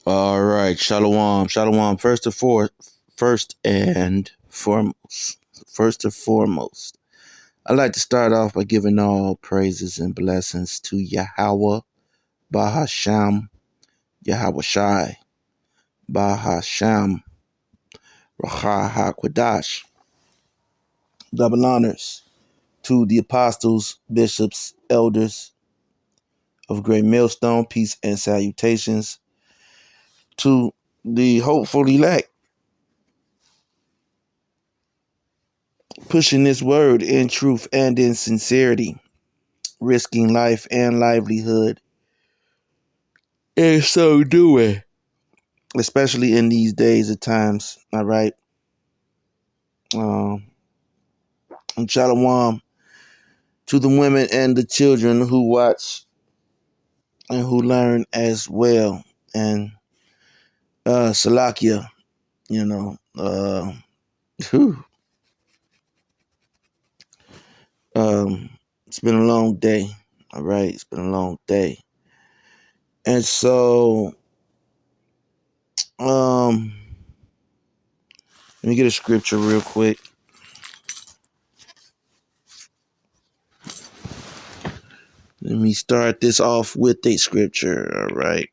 All right, shalom, shalom. First and foremost, I'd like to start off by giving all praises and blessings to Yahweh, Bahasham, Yahweh Shai, Bahasham, Raha HaKodash. Double honors to the apostles, bishops, elders of Great Millstone, peace and salutations to the hopeful elect, pushing this word in truth and in sincerity, risking life and livelihood in so doing, especially in these days of times. All right. Um, and shalom to the women and the children who watch and who learn as well. And Salakia, you know, whew, it's been a long day. All right. It's been a long day. And so, let me get a scripture real quick. Let me start this off with a scripture. All right.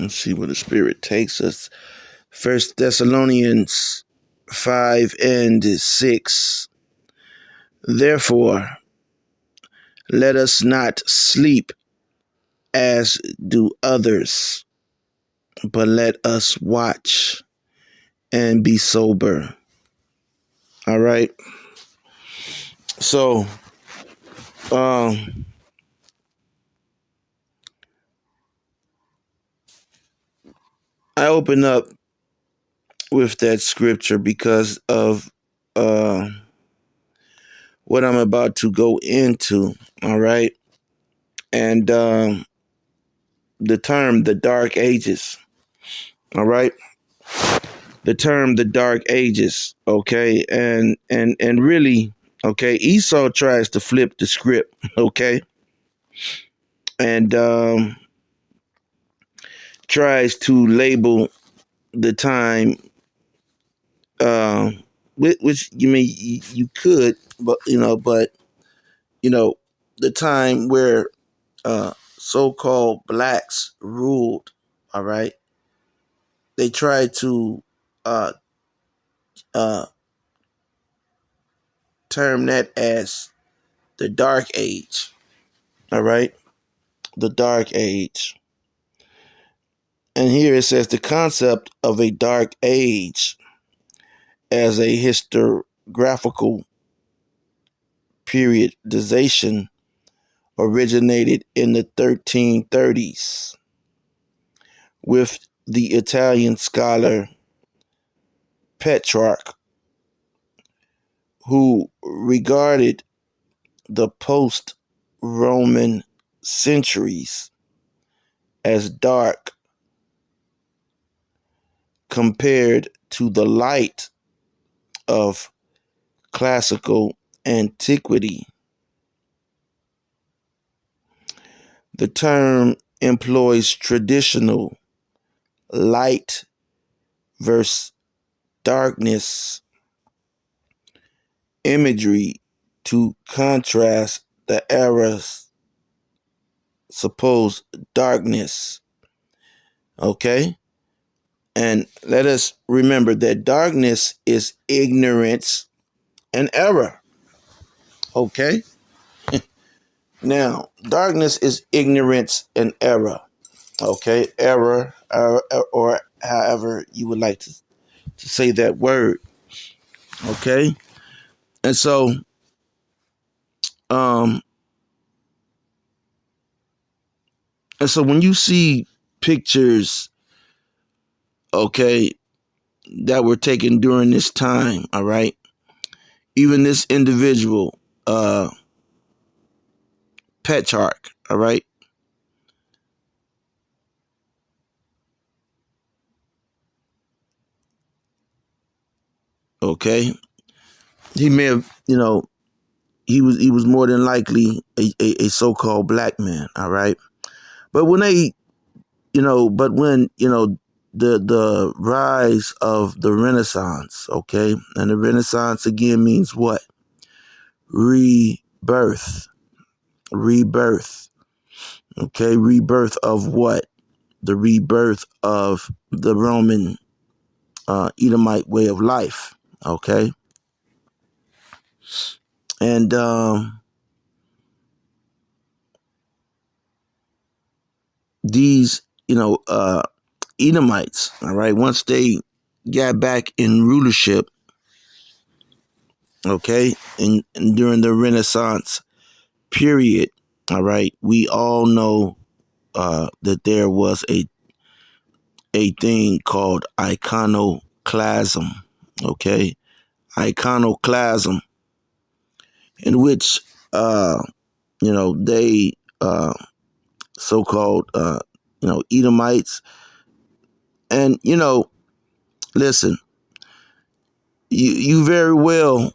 Let's see where the Spirit takes us. First Thessalonians 5:6. Therefore, let us not sleep as do others, but let us watch and be sober. All right. So, um, I open up with that scripture because of uh, what I'm about to go into. All right. And the term the Dark Ages. All right. The term the Dark Ages. Okay. And really, okay, Esau tries to flip the script. Okay. And tries to label the time, uh, which you mean you could, but you know, the time where so-called blacks ruled. All right, they tried to uh, uh, term that as the Dark Age. All right, the Dark Age, and here it says the concept of a Dark Age as a historiographical periodization originated in the 1330s with the Italian scholar Petrarch, who regarded the post-Roman centuries as dark compared to the light of classical antiquity. The term employs traditional light versus darkness imagery to contrast the era's supposed darkness. Okay? And let us remember that darkness is ignorance and error. Okay? Now, darkness is ignorance and error. Okay? Error, or however you would like to say that word. Okay? And so, um, when you see pictures, okay, that were taken during this time, all right, even this individual, Petrarch, all right, okay, he may have, he was more than likely a so-called black man. All right. But when they, but when, the rise of the Renaissance, okay, and the Renaissance again means what? Rebirth. Rebirth. Okay, rebirth of what? The rebirth of the Roman Edomite way of life. Okay, and these, Edomites, all right, once they got back in rulership, okay, and during the Renaissance period, all right, we all know that there was a thing called iconoclasm, okay, iconoclasm, in which they so-called Edomites, and listen, you very well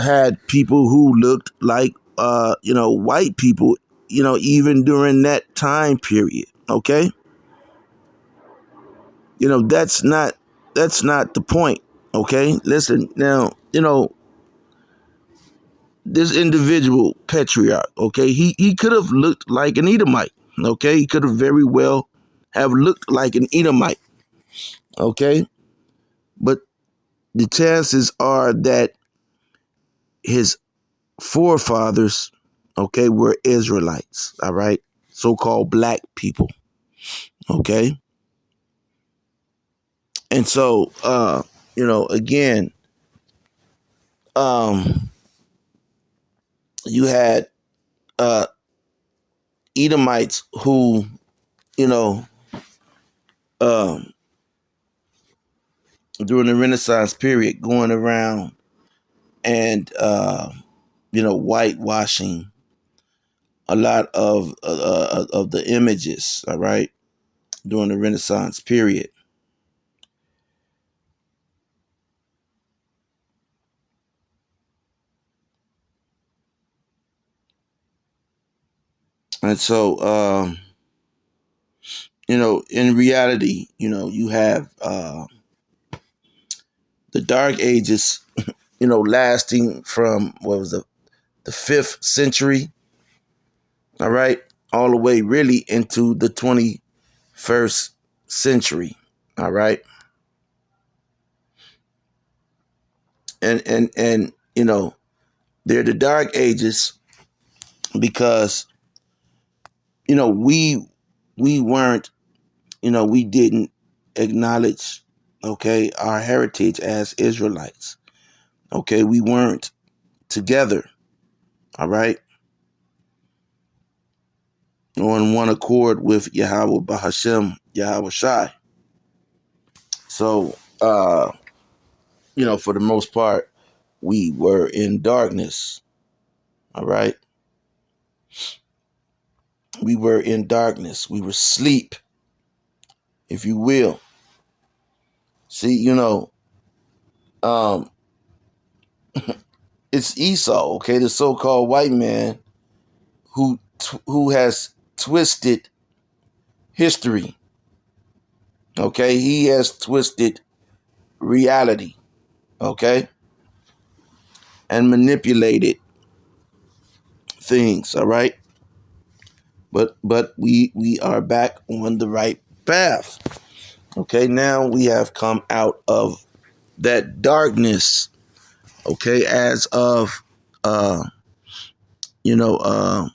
had people who looked like white people, even during that time period. Okay, that's not the point. Okay, listen now, this individual patriarch, okay, he could have looked like an Edomite. Okay, he could have very well have looked like an Edomite. Okay, but the chances are that his forefathers, okay, were Israelites. All right, so-called black people. Okay, and so again, um, you had uh Edomites who, you know, um, during the Renaissance period, going around and whitewashing a lot of the images. All right, during the Renaissance period, and so in reality, you have the Dark Ages, lasting from what was the 5th century, all right, all the way really into the 21st century, all right, and they're the Dark Ages because we weren't, we didn't acknowledge, okay, our heritage as Israelites. Okay, we weren't together, all right, on one accord with Yahweh Bahashem, Yahweh Shai. So, for the most part, we were in darkness, all right? We were in darkness. We were asleep, if you will. See, um, it's Esau, okay, the so-called white man who has twisted history, okay? He has twisted reality, okay? And manipulated things, all right? But we are back on the right path. Okay, now we have come out of that darkness. Okay, as of you know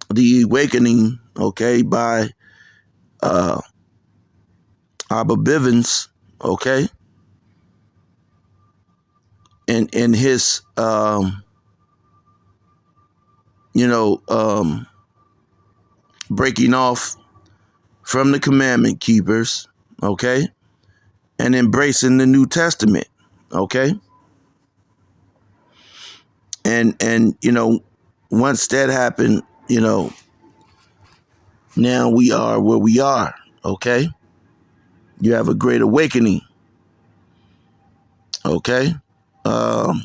the awakening. Okay, by Abba Bivens. Okay, and in his you know um, breaking off from the commandment keepers. Okay, and embracing the New Testament. Okay, and once that happened, now we are where we are. Okay, you have a great awakening. Okay, um,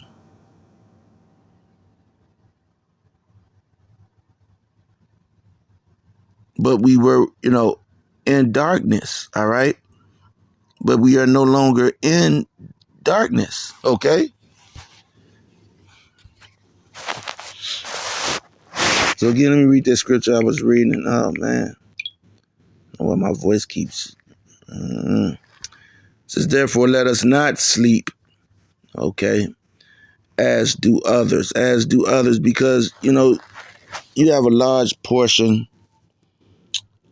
but we were, in darkness, all right? But we are no longer in darkness, okay? So again, let me read that scripture I was reading. Oh, man. Well, my voice keeps... It says, therefore, let us not sleep, okay, as do others, because, you have a large portion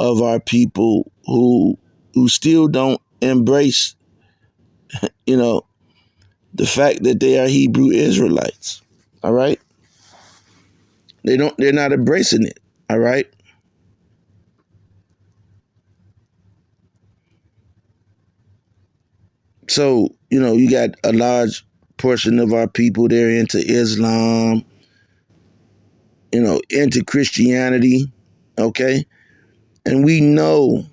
of our people who still don't embrace, you know, the fact that they are Hebrew Israelites. All right? They're not embracing it. All right? So, you got a large portion of our people, they're into Islam, into Christianity. Okay? And we know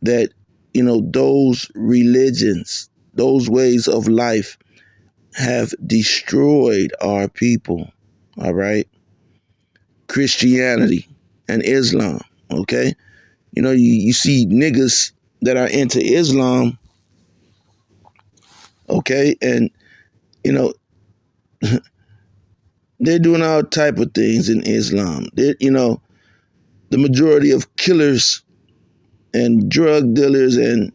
that, those religions, those ways of life have destroyed our people. All right? Christianity and Islam. Okay? You see niggas that are into Islam, okay, and you know they're doing all type of things in Islam. The majority of killers and drug dealers and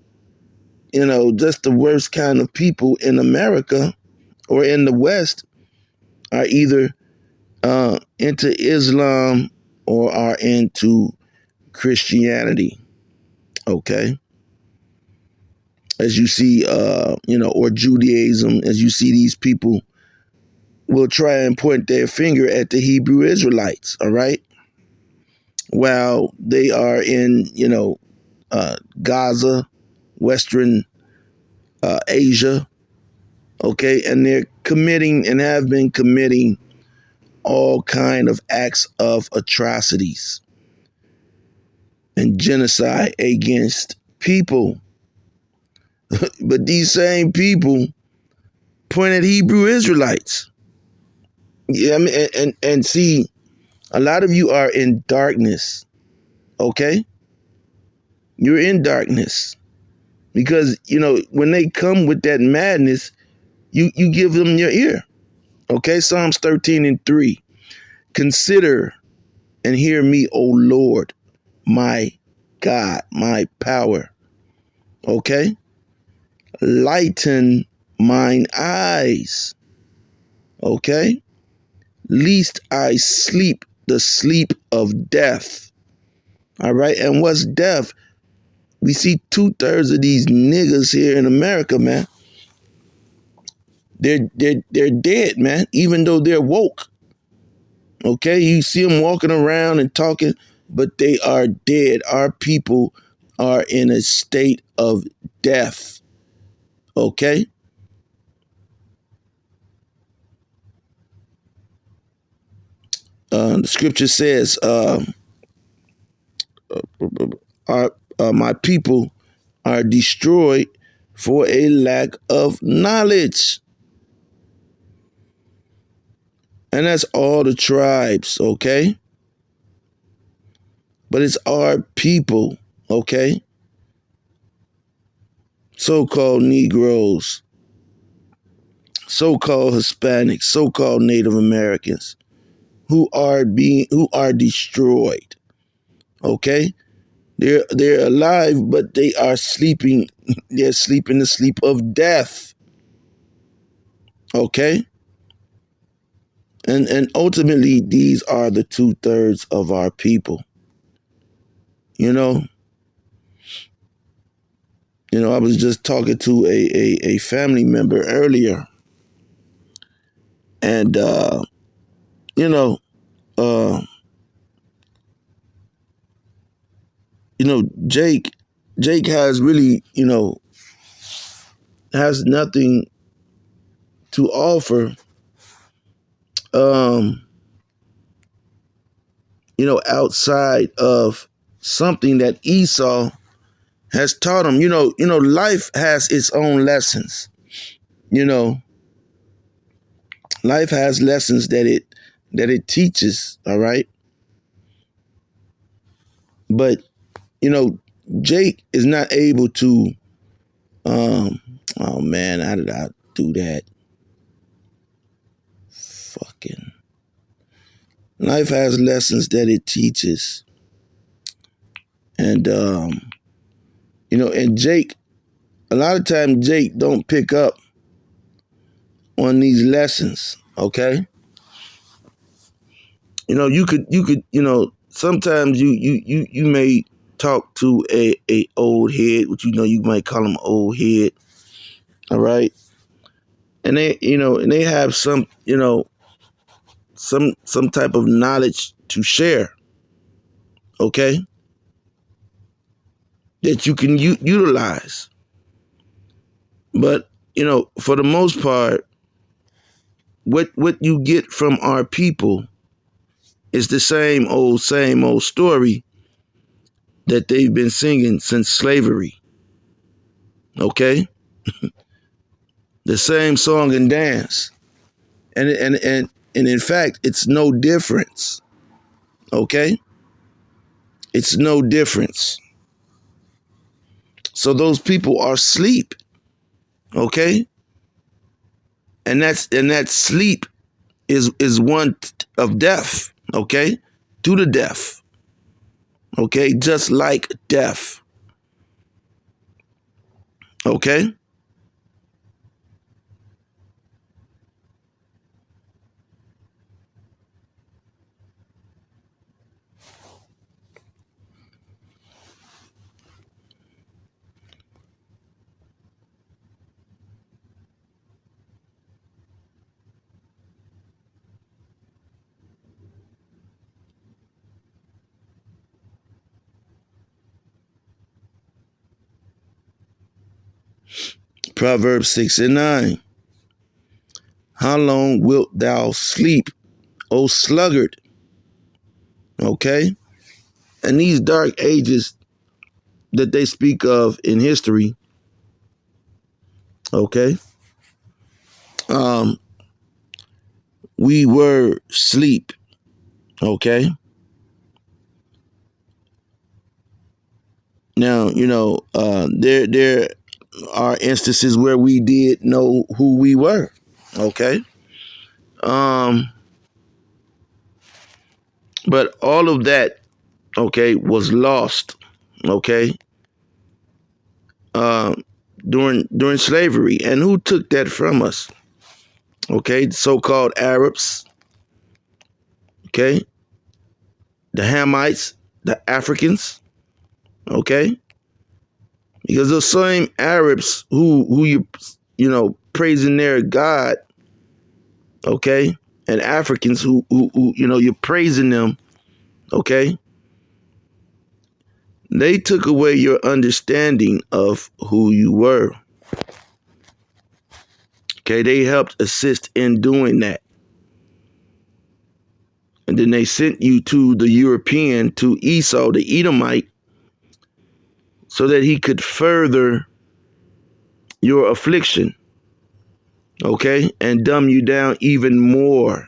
just the worst kind of people in America or in the West are either into Islam or are into Christianity. Okay, as you see, or Judaism, as you see these people will try and point their finger at the Hebrew Israelites, all right? While they are in, Gaza, Western Asia, okay? And they're committing and have been committing all kind of acts of atrocities and genocide against people. But these same people point at Hebrew Israelites. Yeah, I mean, and see, a lot of you are in darkness, okay? You're in darkness because, when they come with that madness, you give them your ear, okay? Psalms 13:3. Consider and hear me, O Lord, my God, my power, okay? Lighten mine eyes, okay? Lest I sleep the sleep of death, all right? And what's death? We see 2/3 of these niggas here in America, man. They're dead, man. Even though they're woke, okay. You see them walking around and talking, but they are dead. Our people are in a state of death, okay. The scripture says, "Our my people are destroyed for a lack of knowledge." And that's all the tribes, okay? But it's our people, okay? So-called Negroes, so-called Hispanics, so-called Native Americans who are destroyed, okay? They're alive, but they are sleeping. They're sleeping the sleep of death, okay? And ultimately, these are the 2/3 of our people, you know? I was just talking to a family member earlier, and you know, uh, Jake has really, has nothing to offer, um, outside of something that Esau has taught him. Life has its own lessons. You know, life has lessons that it teaches. All right. But Jake is not able to. Um, oh man, how did I do that? Fucking life has lessons that it teaches, and and Jake. A lot of times, Jake don't pick up on these lessons. Okay, sometimes you may talk to a old head, which you might call them old head. All right, and they have some type of knowledge to share. Okay, that you can utilize. But for the most part, what you get from our people is the same old story that they've been singing since slavery. Okay, the same song and dance, and in fact, it's no difference. Okay, it's no difference. So those people are asleep. Okay, and that sleep is one of death. Okay, to the death. Okay, just like death. Okay, Proverbs 6:9. How long wilt thou sleep, O sluggard? Okay, and these dark ages that they speak of in history. Okay, um, we were sleep. Okay, now there are instances where we did know who we were. Okay, um, but all of that, okay, was lost. Okay, um, during slavery, and who took that from us? Okay, so-called Arabs. Okay, the Hamites, the Africans. Okay, because those same Arabs who praising their God. Okay, and Africans who you're praising them. Okay, they took away your understanding of who you were. Okay, they helped assist in doing that. And then they sent you to the European, to Esau, the Edomite, so that he could further your affliction, okay, and dumb you down even more,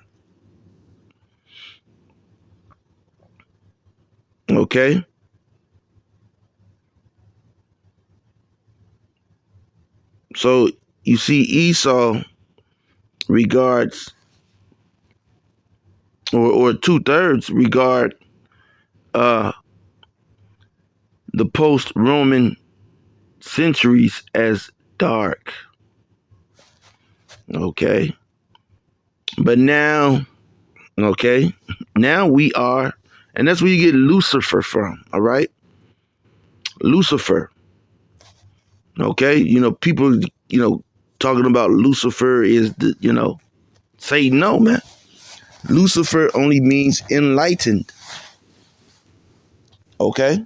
okay? So you see, Esau regards, or 2/3 regard uh, the post-Roman centuries as dark, okay? But now, okay, now we are, and that's where you get Lucifer from, all right? Lucifer, okay? People, talking about Lucifer is say no, man. Lucifer only means enlightened, okay?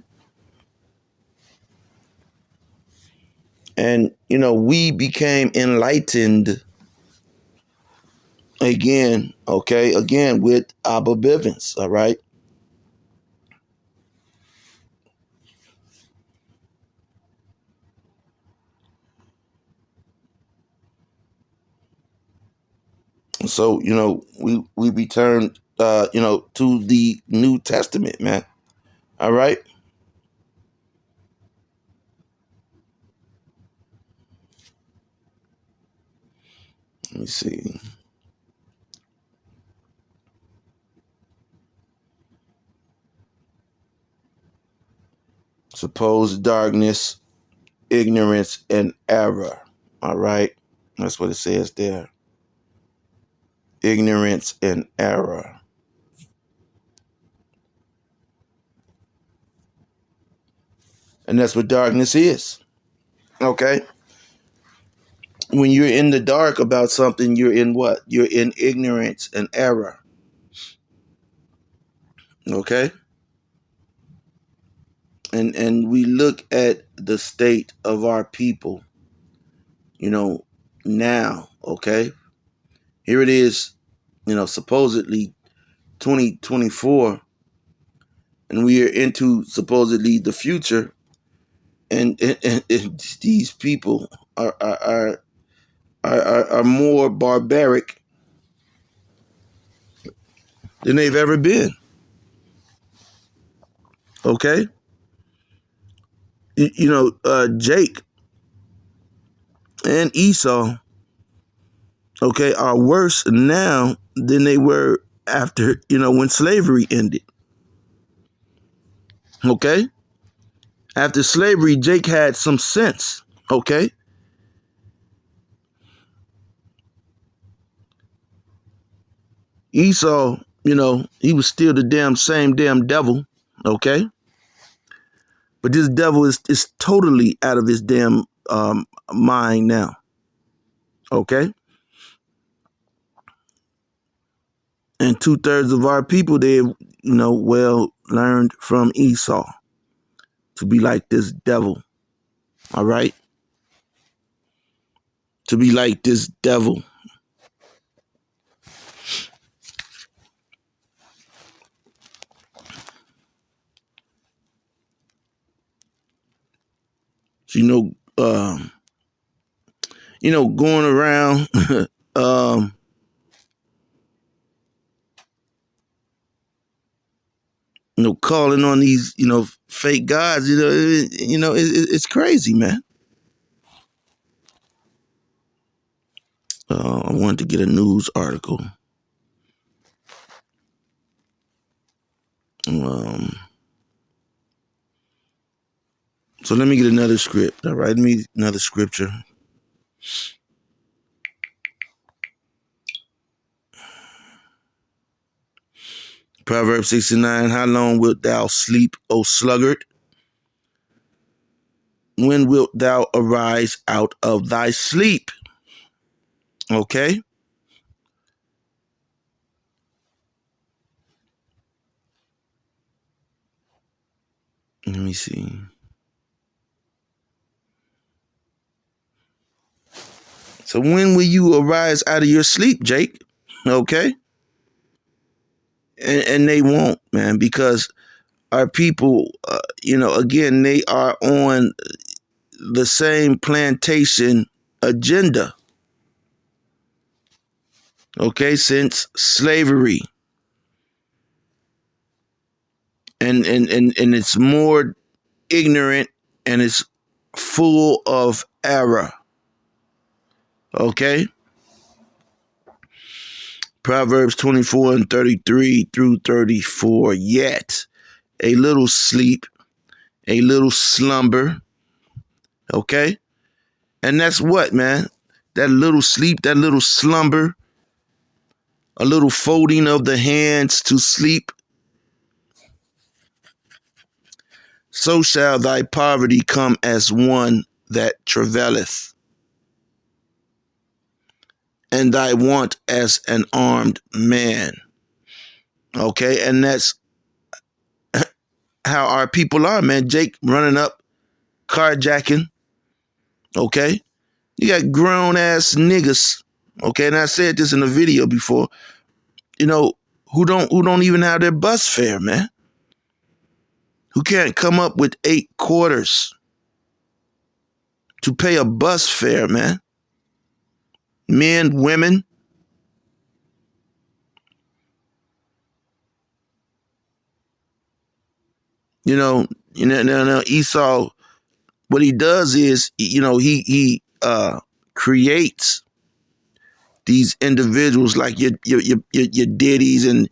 And, we became enlightened again, okay? Again, with Abba Bivens, all right? So, we returned, to the New Testament, man. All right? Let me see. Supposed darkness, ignorance, and error. All right. That's what it says there. Ignorance and error. And that's what darkness is. Okay. When you're in the dark about something, you're in what? You're in ignorance and error. Okay. And we look at the state of our people, now. Okay. Here it is, supposedly 2024, and we are into supposedly the future, and these people are more barbaric than they've ever been. Okay, Jake and Esau, okay, are worse now than they were after, when slavery ended. Okay, after slavery, Jake had some sense. Okay, Esau, he was still the same damn devil. Okay, but this devil is totally out of his damn mind now. Okay, and 2/3 of our people, they learned from Esau to be like this devil. All right, to be like this devil. So, going around, calling on these, fake gods. It's crazy, man. I wanted to get a news article. So let me get another script. All right, let me another scripture. Proverbs 69, how long wilt thou sleep, O sluggard? When wilt thou arise out of thy sleep? Okay? Let me see. So when will you arise out of your sleep, Jake? Okay? And they won't, man, because our people, again, they are on the same plantation agenda. Okay, since slavery. And it's more ignorant and it's full of error. Okay? Proverbs 24 and 33 through 34. Yet a little sleep, a little slumber. Okay? And that's what, man? That little sleep, that little slumber, a little folding of the hands to sleep. So shall thy poverty come as one that travaileth, and thy want as an armed man. Okay? And that's how our people are, man. Jake running up, carjacking. Okay? You got grown ass niggas. Okay, and I said this in a video before, who don't even have their bus fare, man. Who can't come up with 8 quarters to pay a bus fare, man. Men, women. Now Esau, what he does is, he creates these individuals like your Diddy's and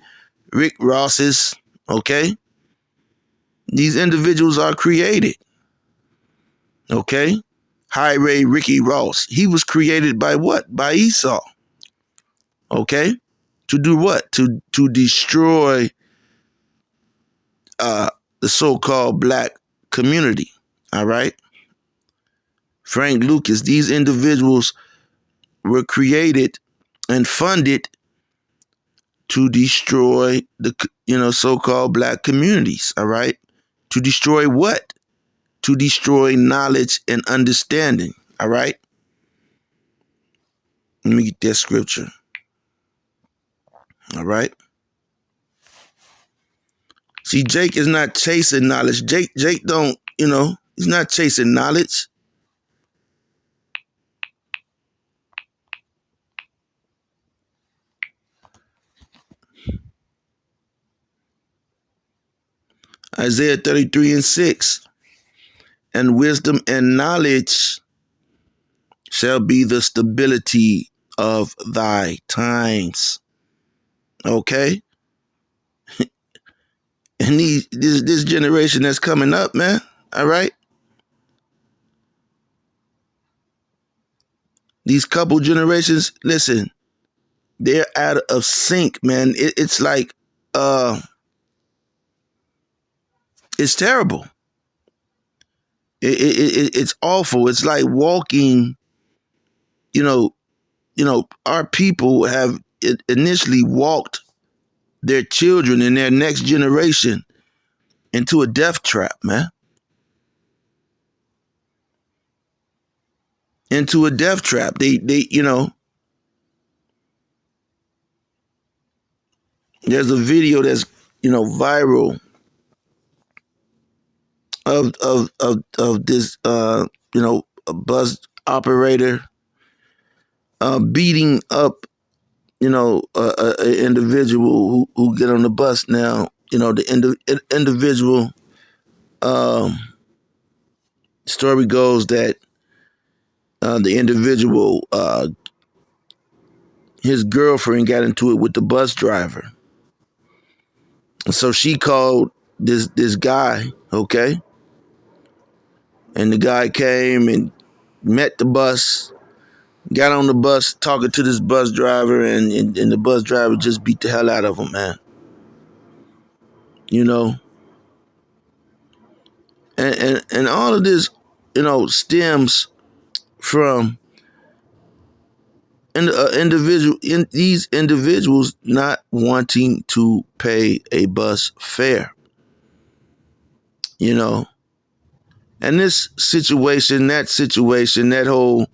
Rick Ross's, okay? These individuals are created, okay? High Ray Ricky Ross, he was created by what? By Esau, okay? To do what? To destroy the so-called black community, all right? Frank Lucas, these individuals were created and funded to destroy the so-called black communities, all right? To destroy what? To destroy knowledge and understanding, all right? Let me get that scripture, all right? See, Jake is not chasing knowledge. Jake don't, he's not chasing knowledge. Isaiah 33:6, and wisdom and knowledge shall be the stability of thy times. Okay? And this generation that's coming up, man, all right? These couple generations, listen, they're out of sync, man. It's like, it's terrible. It's awful. It's like walking, you know, our people have initially walked their children and their next generation into a death trap, man. Into a death trap. They there's a video that's, viral of this, a bus operator beating up, an individual who get on the bus now. The individual, story goes that the individual, his girlfriend got into it with the bus driver. So she called this guy, okay? And the guy came and met the bus, got on the bus talking to this bus driver, and the bus driver just beat the hell out of him, man. You know? And all of this, stems from these individuals not wanting to pay a bus fare, And this situation, that whole,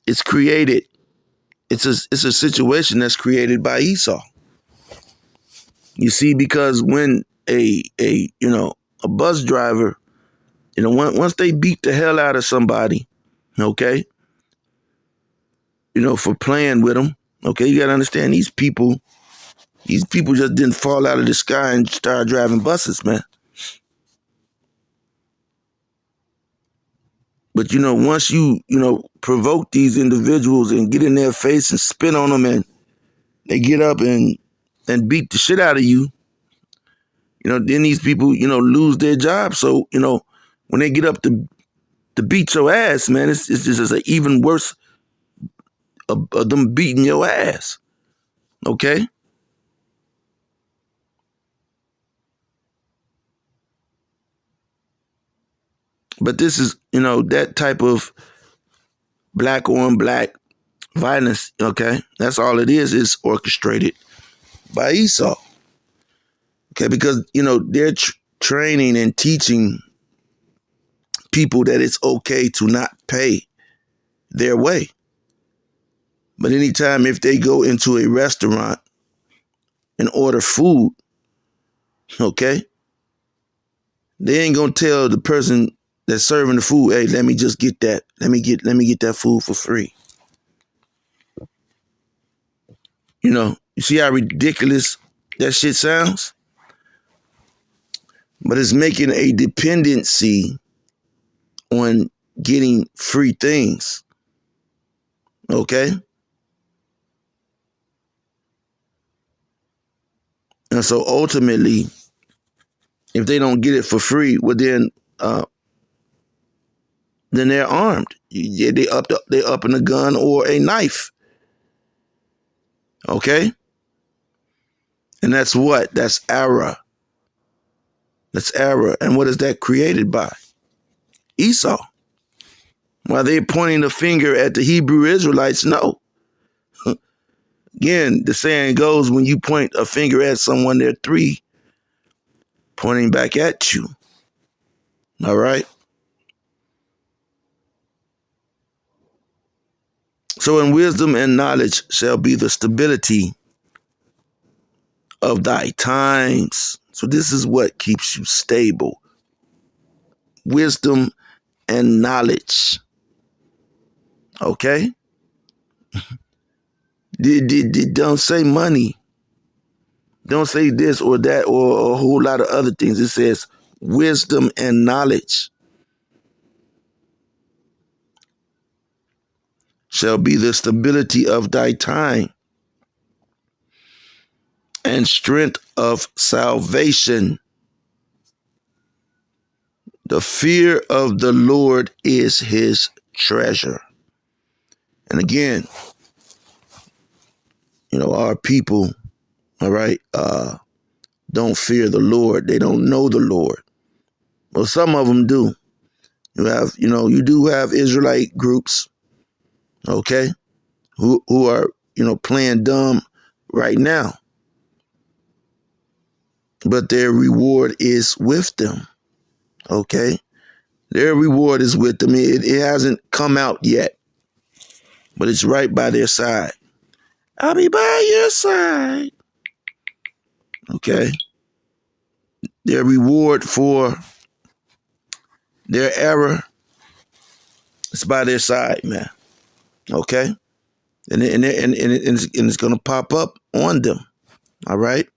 it's created. It's a situation that's created by Esau. You see, because when a bus driver, once they beat the hell out of somebody, okay, for playing with them, okay, you got to understand these people just didn't fall out of the sky and start driving buses, man. But once you provoke these individuals and get in their face and spit on them, and they get up and beat the shit out of you, then these people lose their job. So when they get up to beat your ass, man, it's just an even worse of them beating your ass. Okay. But this is that type of black on black violence. Okay, that's all it is orchestrated by Esau. Okay, because they're training and teaching people that it's okay to not pay their way. But anytime if they go into a restaurant and order food, okay, they ain't gonna tell the person that's serving the food, hey, let me just get that. Let me get that food for free. You see how ridiculous that shit sounds? But it's making a dependency on getting free things. Okay? And so ultimately, if they don't get it for free, well then they're armed. They up in a gun or a knife. Okay? And that's what? That's error. That's error. And what is that created by? Esau. While they're pointing the finger at the Hebrew Israelites, no. Again, the saying goes, when you point a finger at someone, there are three pointing back at you. All right? So in wisdom and knowledge shall be the stability of thy times. So this is what keeps you stable. Wisdom and knowledge. Okay? Don't say money. Don't say this or that or a whole lot of other things. It says wisdom and knowledge shall be the stability of thy time and strength of salvation. The fear of the Lord is his treasure. And again, our people, all right, don't fear the Lord. They don't know the Lord. Well, some of them do. You do have Israelite groups, okay, who are, playing dumb right now. But their reward is with them, okay? Their reward is with them. It hasn't come out yet, but it's right by their side. I'll be by your side, okay? Their reward for their error is by their side, man, okay? And it's going to pop up on them, all right?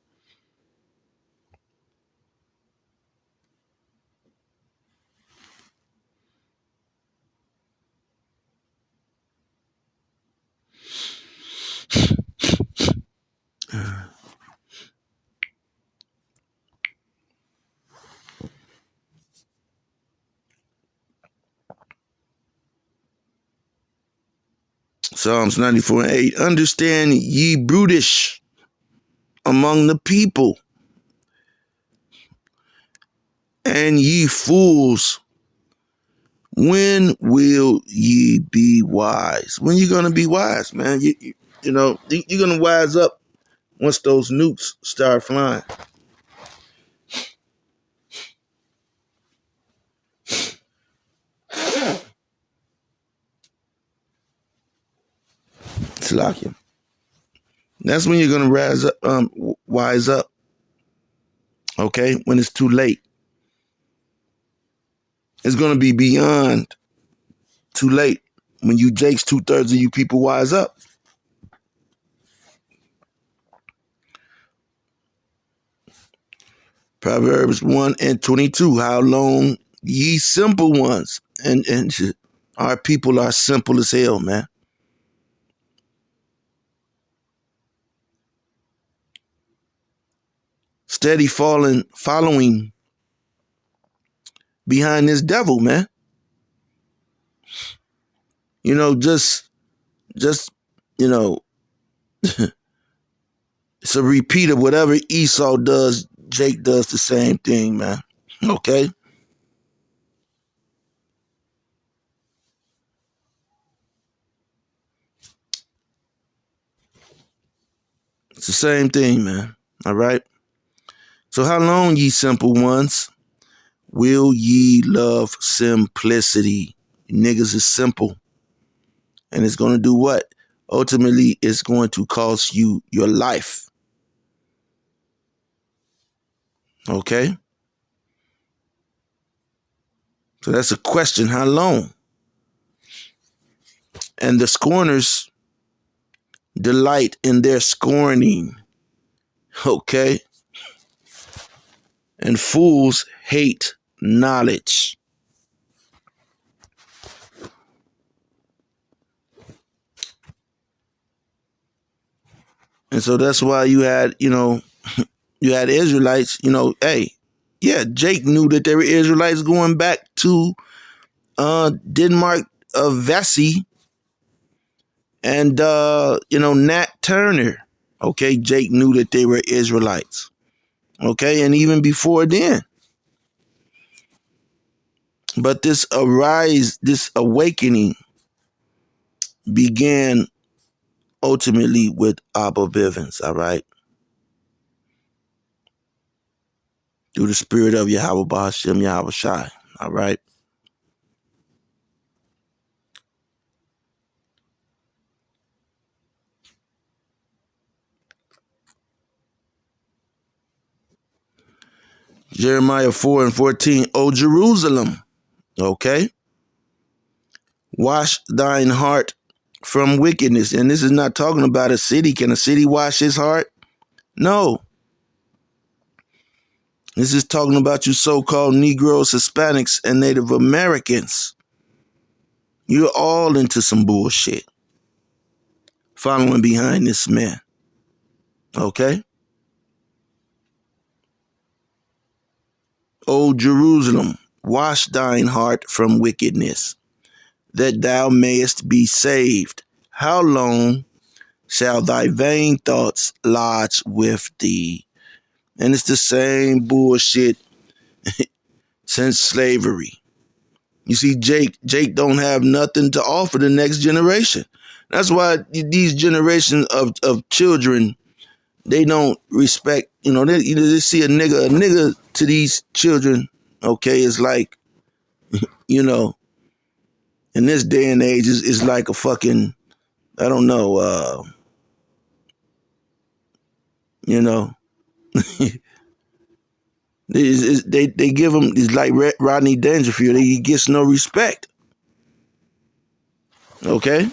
Psalms 94:8. Understand ye brutish among the people, and ye fools, when will ye be wise? When you gonna be wise, man? You're gonna wise up once those nukes start flying. It's like you. That's when you're gonna wise up. Okay, when it's too late. It's gonna be beyond too late when you jakes 2/3 of you people wise up. Proverbs 1:22. How long, ye simple ones? And our people are simple as hell, man. Steady following behind this devil, man. Just you know, it's a repeat of whatever Esau does. Jake does the same thing, man. Okay, it's the same thing, man. All right. So how long, ye simple ones, will ye love simplicity? Niggas is simple. And it's going to do what? Ultimately, it's going to cost you your life. Okay? So that's a question. How long? And the scorners delight in their scorning. Okay? And fools hate knowledge. And so that's why you had, You had Israelites, hey, yeah, Jake knew that there were Israelites going back to Denmark, Vesey, and Nat Turner. Okay, Jake knew that they were Israelites. Okay, and even before then. But this awakening began ultimately with Abba Bivens, all right? Through the spirit of Yahweh Bahashem Yahweh Shai, all right? Jeremiah 4:14, O Jerusalem, okay? Wash thine heart from wickedness. And this is not talking about a city. Can a city wash his heart? No. This is talking about you so-called Negroes, Hispanics, and Native Americans. You're all into some bullshit. Following behind this man. Okay? O Jerusalem, wash thine heart from wickedness, that thou mayest be saved. How long shall thy vain thoughts lodge with thee? And it's the same bullshit since slavery. You see, Jake don't have nothing to offer the next generation. That's why these generations of children, they don't respect, they see a nigga to these children, okay, is like, in this day and age is like a fucking, I don't know, you know, they give him, it's like Rodney Dangerfield, he gets no respect, okay?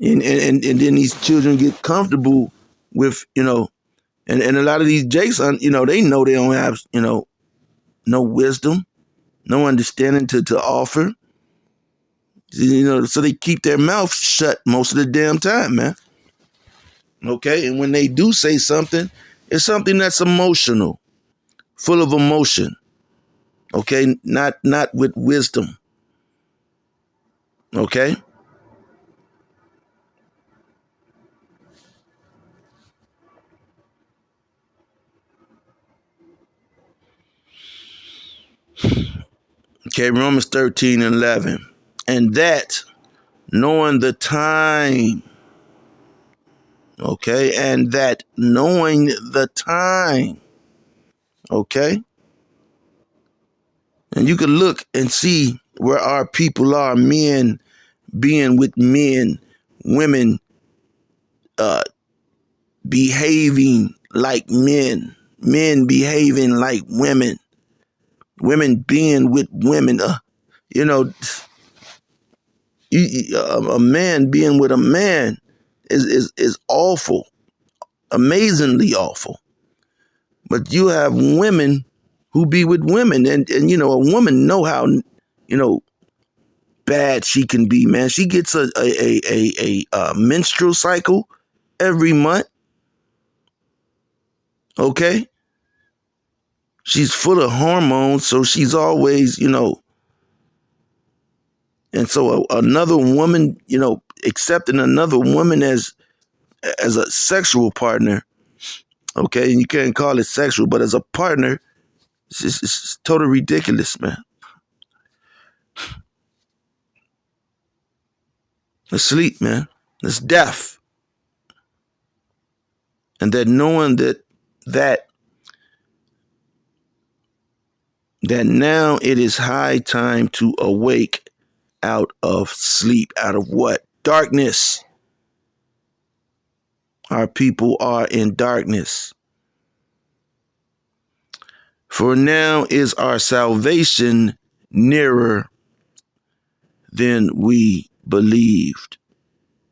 And then these children get comfortable with, and a lot of these Jakes, they know they don't have, no wisdom, no understanding to offer, so they keep their mouth shut most of the damn time, man. Okay, and when they do say something, it's something that's emotional, full of emotion. Okay, not with wisdom. Okay. Okay, Romans 13:11. And that knowing the time, okay, and that knowing the time, okay, and you can look and see where our people are, men being with men, women behaving like men behaving like women being with women. You know, a man being with a man is awful, amazingly awful. But you have women who be with women, and a woman know how bad she can be. Man, she gets a menstrual cycle every month. Okay, she's full of hormones, so she's always and so another woman, accepting another woman as a sexual partner. Okay, and you can't call it sexual, but as a partner, it's totally ridiculous, man. It's sleep, man. It's death. And that knowing that that now it is high time to awake out of sleep. Out of what? Darkness. Our people are in darkness. For now is our salvation nearer than we believed.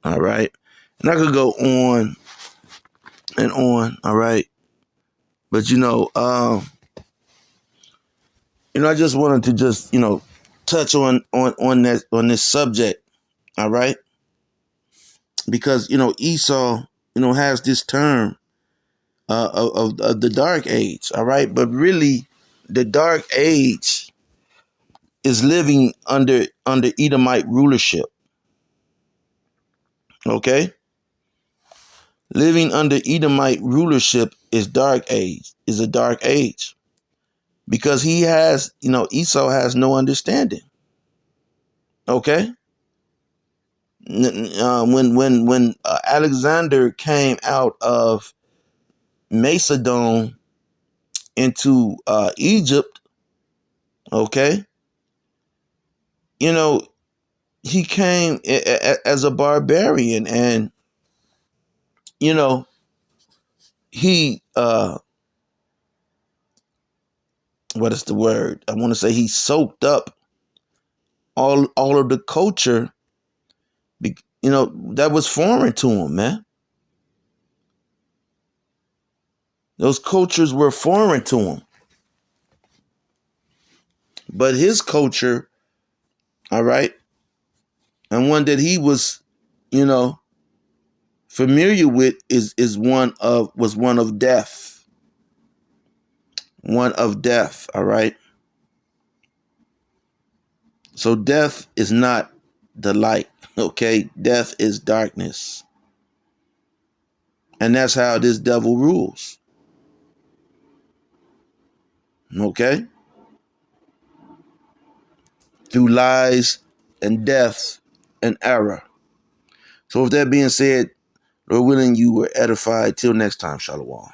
All right. And I could go on and on. All right. But I just wanted to just, touch on this subject. All right. Because, Esau, has this term, of the dark age. All right, but really, the dark age is living under Edomite rulership. Okay, living under Edomite rulership is a dark age because he has, Esau has no understanding. Okay, when Alexander came out of Macedon into Egypt, okay, you know, he came as a barbarian, and you know, he what is the word? I want to say he soaked up all of the culture, that was foreign to him, man. Those cultures were foreign to him, but his culture, all right, and one that he was, you know, familiar with is one of death, one of death. All right, so death is not the light. Okay, death is darkness, and that's how this devil rules. Okay, through lies and death and error. So with that being said, Lord willing, you were edified. Till next time, Shalom.